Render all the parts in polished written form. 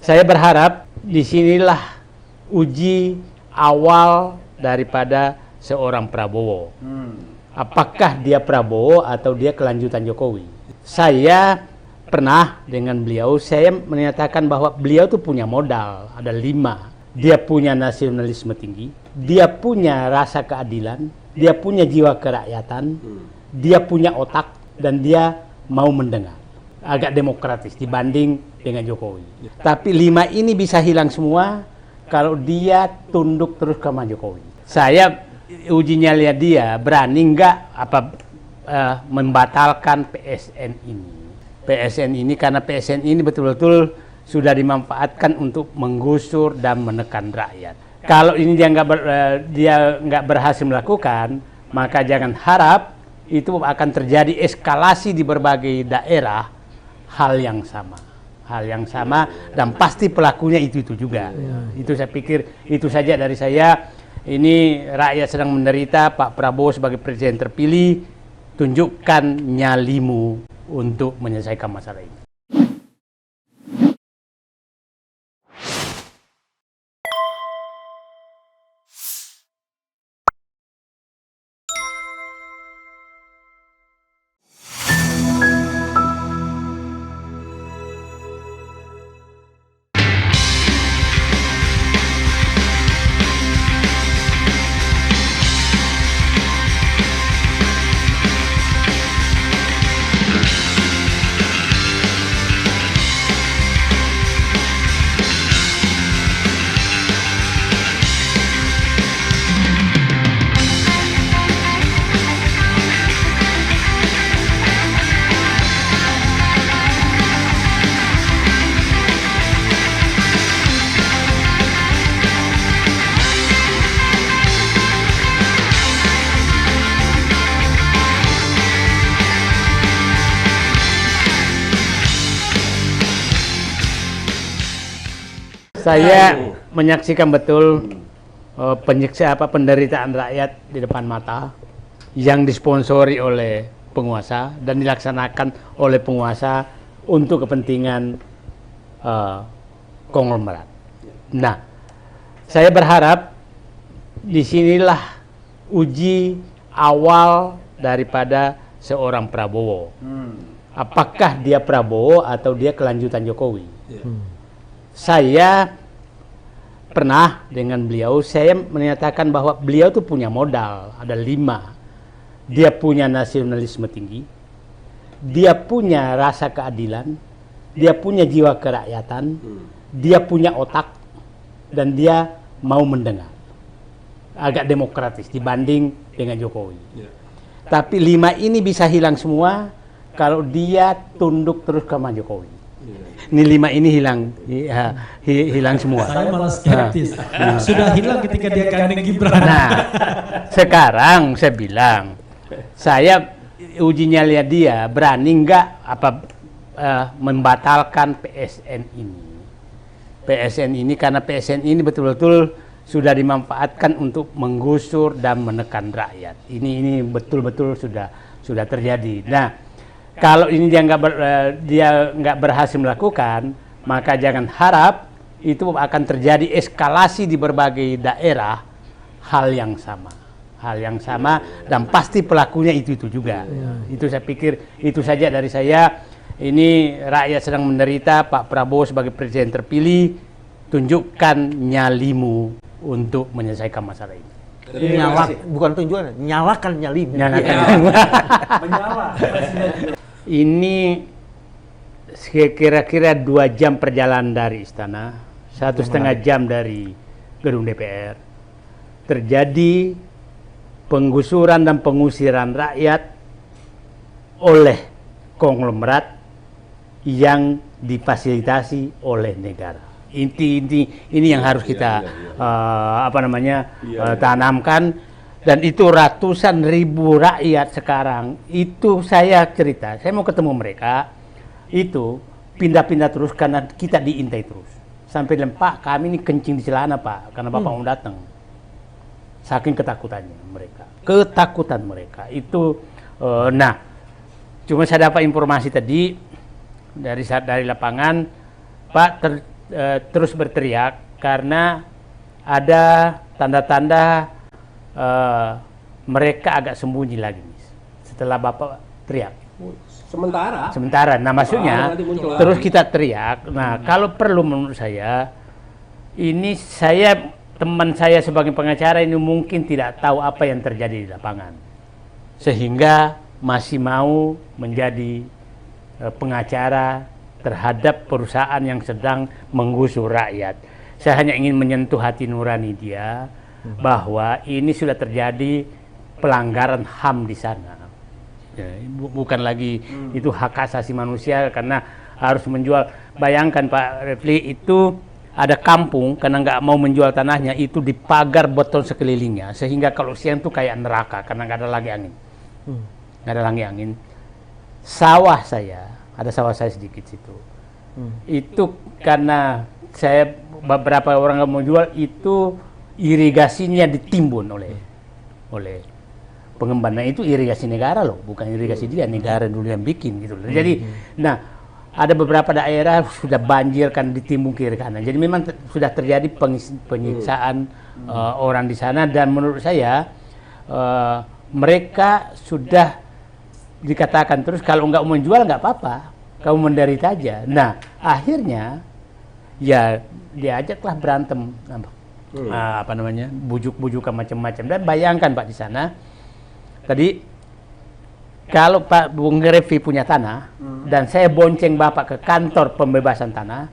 Saya berharap disinilah uji awal daripada seorang Prabowo. Apakah dia Prabowo atau dia kelanjutan Jokowi? Saya pernah dengan beliau, saya menyatakan bahwa beliau tuh punya modal, ada 5. Dia punya nasionalisme tinggi, dia punya rasa keadilan, dia punya jiwa kerakyatan, dia punya otak, dan dia mau mendengar. Agak demokratis dibanding dengan Jokowi. Tapi 5 ini bisa hilang semua kalau dia tunduk terus sama Jokowi. Saya ujinya lihat dia berani nggak membatalkan PSN ini. PSN ini karena PSN ini betul-betul sudah dimanfaatkan untuk menggusur dan menekan rakyat. Kalau ini dia nggak berhasil melakukan, maka jangan harap itu akan terjadi eskalasi di berbagai daerah hal yang sama dan pasti pelakunya itu juga. Itu saya pikir itu saja dari saya. Ini rakyat sedang menderita, Pak Prabowo sebagai presiden terpilih, tunjukkan nyalimu untuk menyelesaikan masalah ini. Saya menyaksikan betul penderitaan rakyat di depan mata yang disponsori oleh penguasa dan dilaksanakan oleh penguasa untuk kepentingan konglomerat. Nah, saya berharap disinilah uji awal daripada seorang Prabowo. Apakah dia Prabowo atau dia kelanjutan Jokowi? Saya pernah dengan beliau, saya menyatakan bahwa beliau tuh punya modal, ada 5. Dia punya nasionalisme tinggi, dia punya rasa keadilan, dia punya jiwa kerakyatan, dia punya otak, dan dia mau mendengar. Agak demokratis dibanding dengan Jokowi. Tapi 5 ini bisa hilang semua kalau dia tunduk terus sama Jokowi. Ini 5 ini hilang semua. Saya malah skeptis. Sudah hilang ketika dia gandeng Gibran. Nah, sekarang saya bilang, saya ujinya lihat dia berani nggak membatalkan PSN ini. PSN ini karena PSN ini betul-betul sudah dimanfaatkan untuk menggusur dan menekan rakyat. Ini betul-betul sudah terjadi. Nah, kalau ini dia nggak berhasil melakukan, maka jangan harap itu akan terjadi eskalasi di berbagai daerah hal yang sama dan pasti pelakunya itu juga. Itu saya pikir itu saja dari saya. Ini rakyat sedang menderita, Pak Prabowo sebagai presiden terpilih, tunjukkan nyalimu untuk menyelesaikan masalah ini. Bukan tunjukkan, nyalakan nyalimu. Menyala. Ini kira-kira 2 jam perjalanan dari istana, 1,5 jam dari gedung DPR. Terjadi penggusuran dan pengusiran rakyat oleh konglomerat yang difasilitasi oleh negara. Ini yang harus kita tanamkan. Dan itu ratusan ribu rakyat sekarang, itu saya cerita, saya mau ketemu mereka, itu pindah-pindah terus karena kita diintai terus. Sampai bilang, Pak, kami ini kencing di celana, Pak, karena Bapak mau datang. Saking ketakutan mereka. Itu, nah, cuma saya dapat informasi tadi dari lapangan, Pak, terus berteriak karena ada tanda-tanda mereka agak sembunyi lagi setelah Bapak teriak. Sementara. Nah, maksudnya terus kita teriak. Nah, kalau perlu menurut saya, ini teman saya sebagai pengacara ini mungkin tidak tahu apa yang terjadi di lapangan, sehingga masih mau menjadi pengacara terhadap perusahaan yang sedang menggusur rakyat. Saya hanya ingin menyentuh hati nurani dia bahwa ini sudah terjadi pelanggaran HAM di sana. Ya, bukan lagi itu hak asasi manusia karena harus menjual. Bayangkan Pak Refli, itu ada kampung karena nggak mau menjual tanahnya, itu dipagar beton sekelilingnya sehingga kalau siang tuh kayak neraka karena nggak ada lagi angin. Nggak ada lagi angin. Sawah saya, ada sawah saya sedikit situ. Itu karena saya beberapa orang nggak mau jual, itu irigasinya ditimbun oleh pengembang. Nah, itu irigasi negara loh, bukan irigasi dia, negara dulu yang bikin gitu loh. Jadi, nah ada beberapa daerah sudah banjir kan ditimbun kiri kanan. Jadi memang sudah terjadi penyiksaan orang di sana, dan menurut saya mereka sudah dikatakan terus kalau nggak mau menjual nggak apa-apa, kamu menderita aja. Nah, akhirnya ya diajaklah berantem, apa namanya, bujuk-bujukan macam-macam. Dan bayangkan Pak di sana, tadi kalau Pak Bung Refli punya tanah dan saya bonceng Bapak ke kantor pembebasan tanah,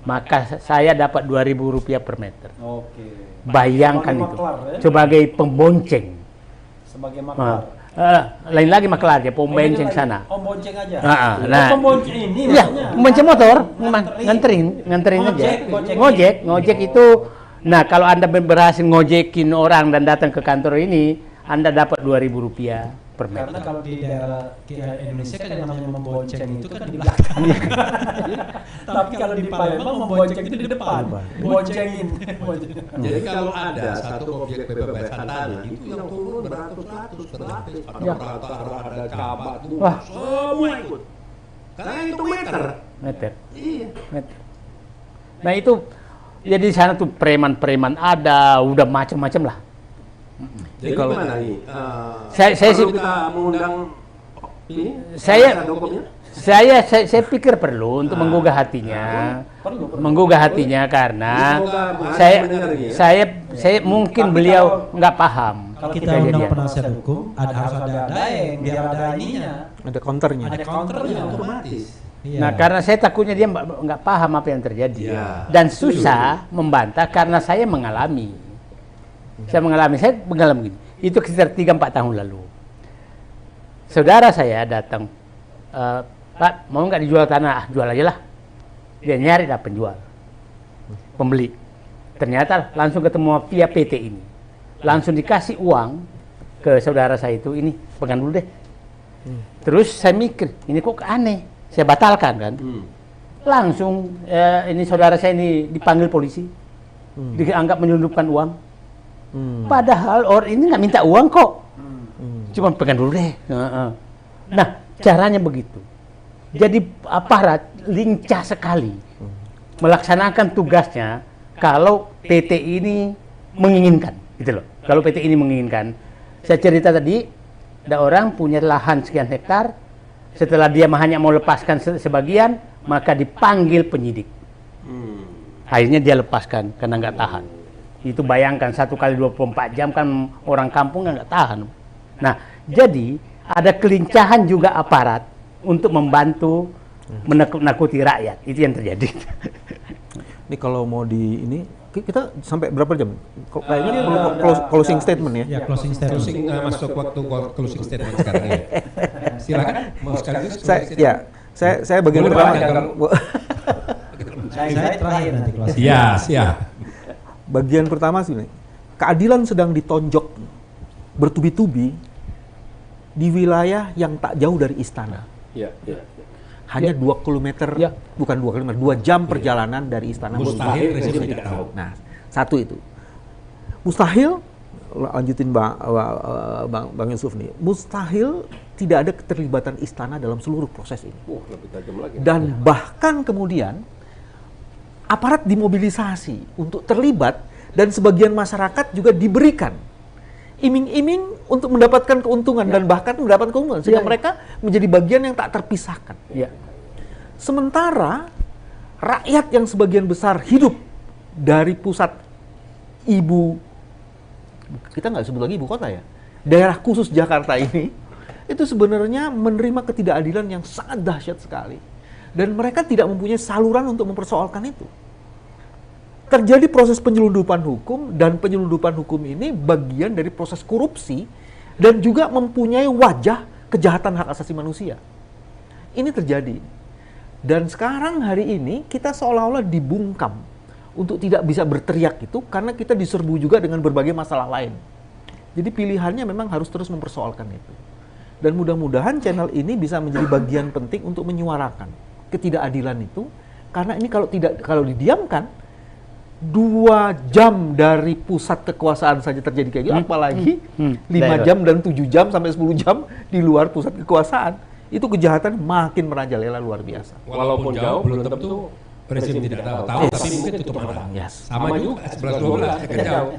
maka saya dapat Rp2.000 per meter. Oke. Bayangkan sebagai itu maklar, ya? sebagai pembonceng. Sebagai maklar. Lain lagi maklar ya, pembonceng sana. Oh, bonceng aja. Nah, pembonceng ini iya, maksudnya. pembonceng motor, nganterin aja. Ngojek itu. Nah, kalau Anda berhasil ngojekin orang dan datang ke kantor ini, Anda dapat Rp2.000 per meter. Karena kalau di daerah Indonesia kan yang namanya membonceng itu kan di belakang. Tapi kalau di Palembang membonceng itu di depan. Boncengin. Jadi kalau ada satu objek pembebasan tanah itu yang turun beratus-ratus, berlapis, ada rata, ada camat, Wah. semua ikut. Karena itu meter. Iya, meter. Nah, itu jadi di sana tuh preman-preman ada, udah macam-macam lah. Jadi kalau gimana nih? Saya perlu kita mengundang ini? Saya pikir perlu untuk menggugah hatinya. Menggugah hatinya karena saya mungkin beliau nggak paham. Kalau kita undang penasihat hukum, harus ada daeng, biar ada ininya. Ada counternya. Ada counternya. Otomatis. Iya. Nah, karena saya takutnya dia nggak paham apa yang terjadi. Iya. Dan susah membantah karena saya mengalami. Saya mengalami gini. Itu sekitar 3-4 tahun lalu. Saudara saya datang, Pak, mau nggak dijual tanah? Jual aja lah. Dia nyari lah penjual, pembeli. Ternyata langsung ketemu via PT ini. Langsung dikasih uang ke saudara saya itu, ini pegang dulu deh. Terus saya mikir, ini kok aneh. Saya batalkan kan. Langsung ini saudara saya ini dipanggil polisi. Dianggap menyelundupkan uang. Padahal orang ini nggak minta uang kok. Cuma pegang dulu deh. Nah, caranya begitu. Jadi aparat lincah sekali melaksanakan tugasnya kalau PT ini menginginkan, gitu loh. Kalau PT ini menginginkan, saya cerita tadi, ada orang punya lahan sekian hektar, setelah dia hanya mau lepaskan sebagian, maka dipanggil penyidik. Akhirnya dia lepaskan karena nggak tahan. Itu bayangkan 1 kali 24 jam kan orang kampung nggak tahan. Nah, jadi ada kelincahan juga aparat untuk membantu menakut-nakuti rakyat. Itu yang terjadi. Ini kalau mau di ini kita sampai berapa jam? Kayaknya perlu closing statement ya. Ya, closing statement. Masuk waktu closing statement sekarang ya. Silakan. Mau sekaligus. Saya bagian pertama. Saya terakhir nanti closing. Iya, siap. Bagian pertama sih, keadilan sedang ditonjok bertubi-tubi di wilayah yang tak jauh dari istana. Hanya 2 kilometer, bukan 2 kilometer, 2 jam perjalanan dari istana. Mustahil rezim tidak tahu. Nah, satu itu. Mustahil, lanjutin Bang Yusuf nih, mustahil tidak ada keterlibatan istana dalam seluruh proses ini. Lebih tajam lagi. Dan bahkan kemudian aparat dimobilisasi untuk terlibat dan sebagian masyarakat juga diberikan iming-iming untuk mendapatkan keuntungan dan bahkan mendapatkan keuntungan sehingga mereka menjadi bagian yang tak terpisahkan. Ya. Sementara rakyat yang sebagian besar hidup dari pusat kita nggak sebut lagi ibu kota ya, daerah khusus Jakarta ini, itu sebenarnya menerima ketidakadilan yang sangat dahsyat sekali. Dan mereka tidak mempunyai saluran untuk mempersoalkan itu. Terjadi proses penyelundupan hukum, dan penyelundupan hukum ini bagian dari proses korupsi dan juga mempunyai wajah kejahatan hak asasi manusia. Ini terjadi. Dan sekarang hari ini kita seolah-olah dibungkam untuk tidak bisa berteriak itu karena kita diserbu juga dengan berbagai masalah lain. Jadi pilihannya memang harus terus mempersoalkan itu. Dan mudah-mudahan channel ini bisa menjadi bagian penting untuk menyuarakan ketidakadilan itu, karena ini kalau didiamkan 2 jam dari pusat kekuasaan saja terjadi kayak gitu, apalagi 5 jam dan 7 jam sampai 10 jam di luar pusat kekuasaan, itu kejahatan makin merajalela luar biasa. Walaupun jauh belum tentu presiden tidak tahu, tapi mungkin tutup mata. Yes. Sama juga 11-12 jauh.